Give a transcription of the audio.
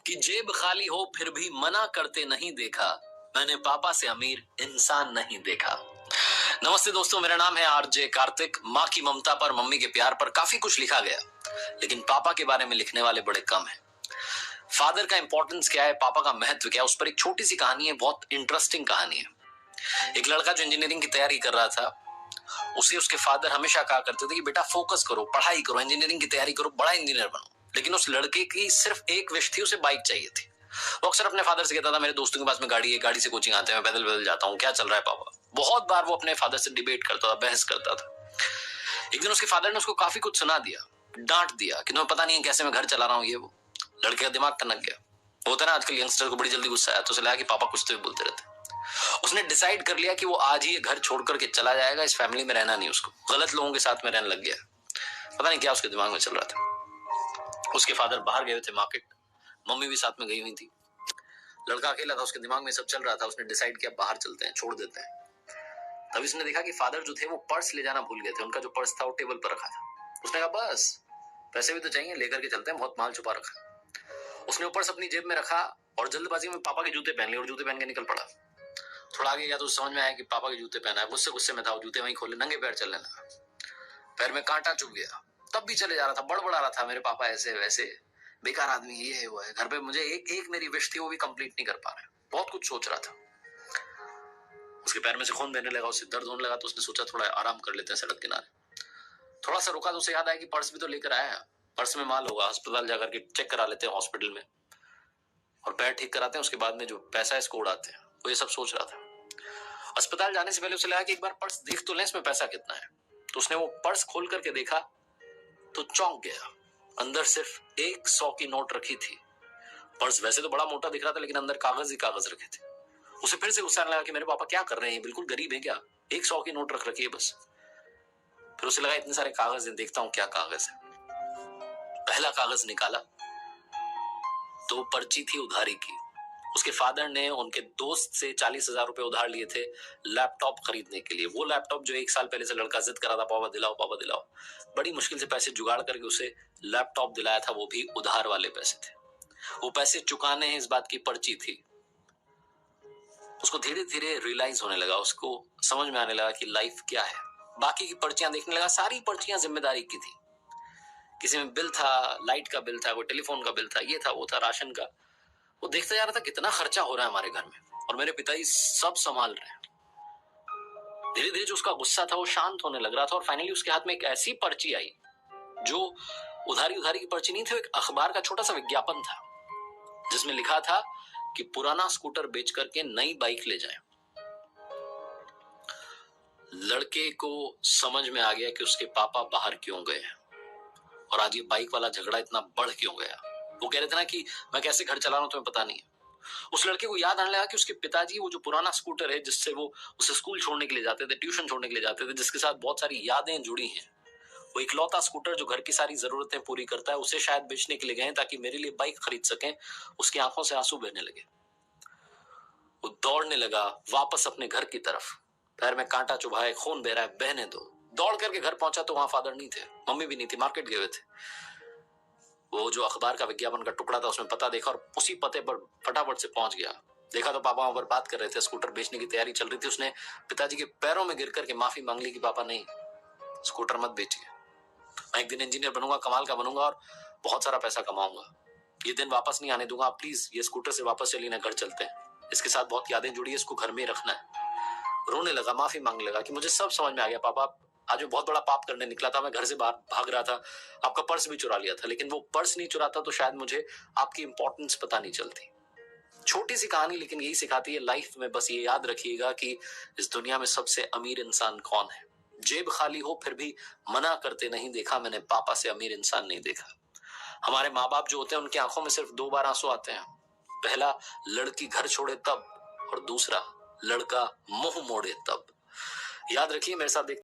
कि जेब खाली हो फिर भी मना करते नहीं देखा, मैंने पापा से अमीर इंसान नहीं देखा। नमस्ते दोस्तों, मेरा नाम है आरजे कार्तिक। माँ की ममता पर, मम्मी के प्यार पर काफी कुछ लिखा गया, लेकिन पापा के बारे में लिखने वाले बड़े कम हैं। फादर का इंपॉर्टेंस क्या है, पापा का महत्व क्या है, उस पर एक छोटी सी कहानी है, बहुत इंटरेस्टिंग कहानी है। एक लड़का जो इंजीनियरिंग की तैयारी कर रहा था, उसे उसके फादर हमेशा कहा करते थे कि बेटा फोकस करो, पढ़ाई करो, इंजीनियरिंग की तैयारी करो, बड़ा इंजीनियर बनो। लेकिन उस लड़के की सिर्फ एक विश थी, उसे बाइक चाहिए थी। वो अक्सर अपने फादर से कहता था, मेरे दोस्तों के पास में गाड़ी है, गाड़ी से कोचिंग आते हैं, मैं पैदल पैदल जाता हूँ, क्या चल रहा है पापा। बहुत बार वो अपने फादर से डिबेट करता था, बहस करता था। एक दिन उसके फादर ने उसको काफी कुछ सुना दिया, डांट दिया कि तुम्हें पता नहीं है कैसे मैं घर चला रहा हूँ, ये वो। लड़के का दिमाग टनक गया। होता है ना आजकल यंगस्टर को बड़ी जल्दी गुस्सा आया, तो उसे लगा कि पापा कुछ तो भी बोलते रहते। उसने डिसाइड कर लिया कि वो आज ही घर छोड़ करके चला जाएगा, इस फैमिली में रहना नहीं, उसको गलत लोगों के साथ में रहने लग गया। पता नहीं क्या उसके दिमाग में चल रहा था। उसके फादर बाहर गए थे मार्केट, मम्मी भी साथ में गई हुई थी। लड़का अकेला था, उसके दिमाग में सब चल रहा था। उसने डिसाइड किया बाहर चलते हैं, छोड़ देते हैं। तभी उसने देखा कि फादर जो थे वो पर्स ले जाना भूल गए थे। उनका जो पर्स था वो टेबल पर रखा था। उसने कहा बस पैसे भी तो चाहिए, लेकर के चलते हैं, बहुत माल छुपा रखा। उसने वो पर्स अपनी जेब में रखा और जल्दबाजी में पापा के जूते पहन लिए और जूते पहन के निकल पड़ा। थोड़ा आगे गया तो समझ में आया कि पापा के जूते पहना है। गुस्से गुस्से में था, वो जूते वहीं खोले, नंगे पैर चलने लगा। पैर में कांटा चुभ गया, तब भी चले जा रहा था, बड़बड़ा रहा था, मेरे पापा ऐसे वैसे, बेकार आदमी, ये है वो है। घर पे मुझे एक मेरी विश थी, वो भी कंप्लीट नहीं कर पा रहे। बहुत कुछ सोच रहा था। उसके पैर में से खून बहने लगा, उसे दर्द होने लगा, तो उसने सोचा थोड़ा आराम कर लेते हैं सड़क किनारे। थोड़ा सा रुका तो उसे याद आया कि पर्स भी तो लेकर आया है, पर्स में माल होगा, अस्पताल जाकर के चेक करा लेते हैं हॉस्पिटल में, और पैर ठीक कराते हैं, उसके बाद में जो पैसा है इसको उड़ाते हैं। वो ये सब सोच रहा था। अस्पताल जाने से पहले उसे लगा कि एक बार पर्स देख तो लें, इसमें पैसा कितना है। तो उसने वो पर्स खोल करके देखा तो चौंक गया। अंदर सिर्फ 100 की नोट रखी थी। पर्स वैसे तो बड़ा मोटा दिख रहा था, लेकिन अंदर कागज ही कागज रखे थे। उसे फिर से गुस्सा आने लगा कि मेरे पापा क्या कर रहे हैं, बिल्कुल गरीब है क्या, 100 की नोट रख रखी है बस। फिर उसे लगा इतने सारे कागज हैं, देखता हूं क्या कागज है। पहला कागज निकाला तो पर्ची थी उधारी की। उसके फादर ने उनके दोस्त से 40,000 रुपए उधार लिए थे लैपटॉप खरीदने के लिए। वो लैपटॉप जो 1 साल पहले से लड़का जिद कर रहा था, पापा दिलाओ पापा दिलाओ। बड़ी मुश्किल से पैसे जुगाड़ करके उसे लैपटॉप दिलाया था, वो भी उधार वाले पैसे थे। वो पैसे चुकाने हैं, इस बात की पर्ची थी। उसको धीरे धीरे रियलाइज होने लगा, उसको समझ में आने लगा कि लाइफ क्या है। बाकी की पर्चियां देखने लगा, सारी पर्चियां जिम्मेदारी की थी। किसी में बिल था, लाइट का बिल था, कोई टेलीफोन का बिल था, ये था वो था, राशन का। वो देखता जा रहा था कितना खर्चा हो रहा है हमारे घर में, और मेरे पिताजी सब संभाल रहे हैं। धीरे धीरे जो उसका गुस्सा था वो शांत होने लग रहा था, और फाइनली उसके हाथ में एक ऐसी पर्ची आई जो उधारी की पर्ची नहीं थी, एक अखबार का छोटा सा विज्ञापन था, जिसमें लिखा था कि पुराना स्कूटर बेच करके नई बाइक ले जाएं। लड़के को समझ में आ गया कि उसके पापा बाहर क्यों गए और आज ये बाइक वाला झगड़ा इतना बढ़ क्यों गया। वो कह रहे थे ना कि मैं कैसे घर चला रहा हूं तुम्हें पता नहीं है। उस लड़के को याद आने लगा कि उसके पिताजी वो जो पुराना स्कूटर है जिससे वो उसे स्कूल छोड़ने के लिए जाते थे, ट्यूशन छोड़ने के लिए जाते थे, जिसके साथ बहुत सारी यादें जुड़ी हैं, वो इकलौता स्कूटर जो घर की सारी जरूरतें पूरी करता है, उसे शायद बेचने के लिए गए ताकि मेरे लिए बाइक खरीद सकें। उसकी आंखों से आंसू बहने लगे। वो दौड़ने लगा वापस अपने घर की तरफ। पैर में कांटा चुभा है, खून बह रहा है, बहने दो। दौड़ करके घर पहुंचा तो वहां फादर नहीं थे, मम्मी भी नहीं थी, मार्केट गए हुए थे। वो जो अखबार का विज्ञापन का टुकड़ा था उसमें पता देखा और उसी पते पर फटाफट से पहुंच गया। देखा तो पापा वहां पर बात कर रहे थे, स्कूटर बेचने की तैयारी चल रही थी। उसने पिताजी के पैरों में गिर करके माफी मांग ली कि पापा नहीं, स्कूटर मत बेचिए, मैं एक दिन इंजीनियर बनूंगा, कमाल का बनूंगा और बहुत सारा पैसा कमाऊंगा। ये दिन वापस नहीं आने दूंगा, आप प्लीज ये स्कूटर से वापस चलिए ना, घर चलते हैं, इसके साथ बहुत यादें जुड़ी है, इसको घर में ही रखना है। रोने लगा, माफी मांगने लगा कि मुझे सब समझ में आ गया पापा, आज मैं बहुत बड़ा पाप करने निकला था, मैं घर से बाहर भाग रहा था, आपका पर्स भी चुरा लिया था, लेकिन वो पर्स नहीं चुराता तो शायद मुझे आपकी इंपॉर्टेंस पता नहीं चलती। छोटी सी कहानी, लेकिन यही सिखाती है लाइफ में। बस ये याद रखिएगा कि इस दुनिया में सबसे अमीर इंसान कौन है। जेब खाली हो फिर भी मना करते नहीं देखा, मैंने पापा से अमीर इंसान नहीं देखा। हमारे माँ बाप जो होते हैं उनकी आंखों में सिर्फ 2 बार आंसू आते हैं। पहला, लड़की घर छोड़े तब, और दूसरा, लड़का मुंह मोड़े तब। याद रखिए, मेरे साथ